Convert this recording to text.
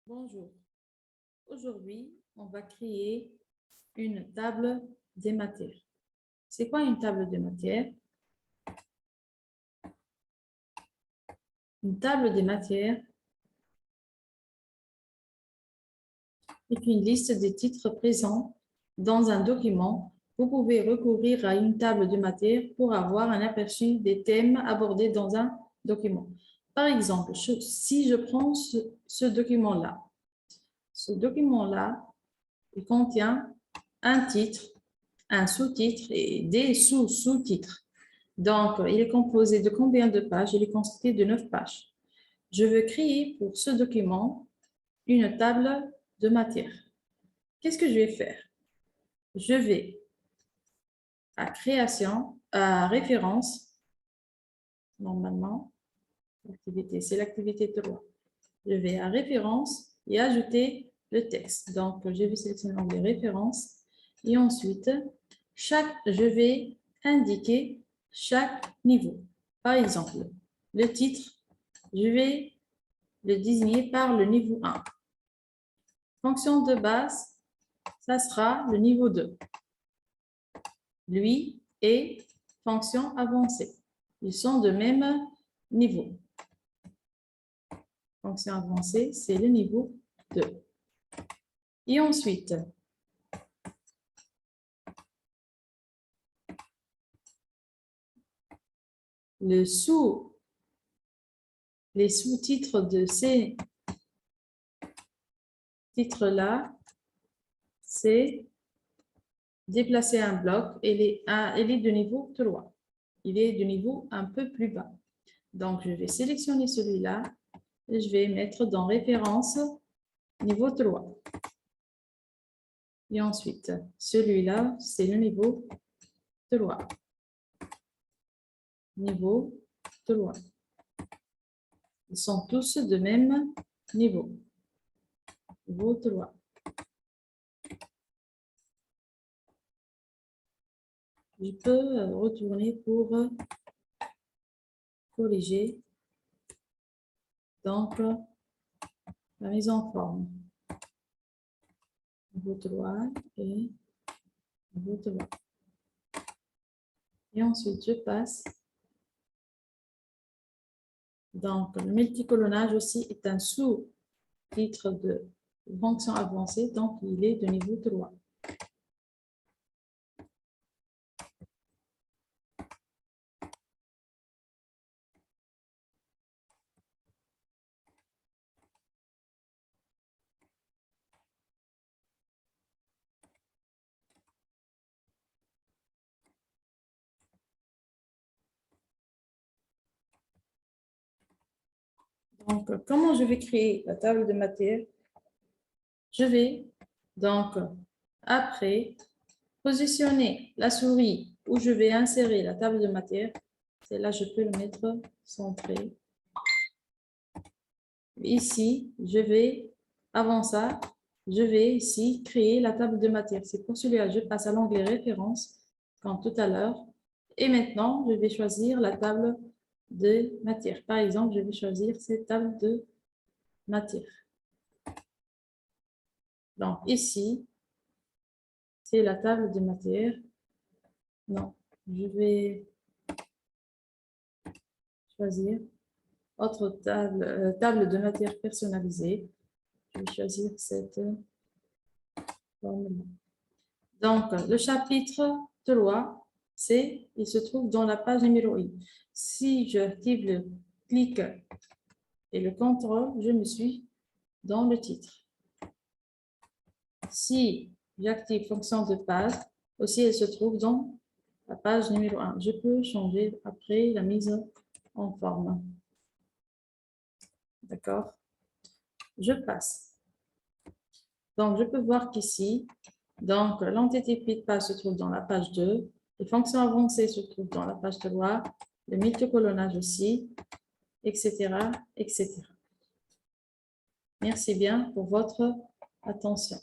Bonjour. Aujourd'hui, on va créer une table des matières. C'est quoi une table des matières? Une table des matières est une liste des titres présents dans un document. Vous pouvez recourir à une table de matières pour avoir un aperçu des thèmes abordés dans un document. Par exemple, si je prends ce document-là, il contient un titre, un sous-titre et des sous-sous-titres. Donc, il est composé de combien de pages? Il est constitué de 9 pages. Je veux créer pour ce document une table de matière. Qu'est-ce que je vais faire? Je vais à création, à référence, normalement, c'est l'activité 3. Je vais à référence et ajouter le texte. Donc, je vais sélectionner l'onglet référence et ensuite, je vais indiquer chaque niveau. Par exemple, le titre, je vais le désigner par le niveau 1. Fonction de base, ça sera le niveau 2. Lui et fonction avancée. Ils sont de même niveau. Fonction avancée, c'est le niveau 2. Et ensuite, les sous-titres de ces titres-là, c'est déplacer un bloc et il est de niveau 3. Il est de niveau un peu plus bas. Donc, je vais sélectionner celui-là et je vais mettre dans référence niveau 3. Et ensuite, celui-là, c'est le niveau 3. Niveau 3. Ils sont tous de même niveau. Niveau 3. Je peux retourner pour corriger donc la mise en forme. Niveau 3 et niveau 3. Et ensuite, je passe. Donc, le multicolonnage aussi est un sous-titre de fonction avancée, donc il est de niveau 3. Donc, comment je vais créer la table de matière? Je vais, donc, après, positionner la souris où je vais insérer la table de matière. C'est là, je peux le mettre centré. Ici, je vais, avant ça, je vais ici créer la table de matière. C'est pour celui-là, je passe à l'onglet référence, comme tout à l'heure. Et maintenant, je vais choisir la table de matière. Par exemple, je vais choisir cette table de matière. Donc, ici, c'est la table de matière. Non, je vais choisir autre table de matière personnalisée. Je vais choisir cette forme-là. Donc, le chapitre 3, il se trouve dans la page numéro 1. Si j'active le clic et le contrôle, je me suis dans le titre. Si j'active fonction de page, aussi elle se trouve dans la page numéro 1. Je peux changer après la mise en forme. D'accord? Je passe. Donc, je peux voir qu'ici, donc l'entité de page se trouve dans la page 2, les fonctions avancées se trouvent dans la page 3, le multicolonnage aussi, etc., etc. Merci bien pour votre attention.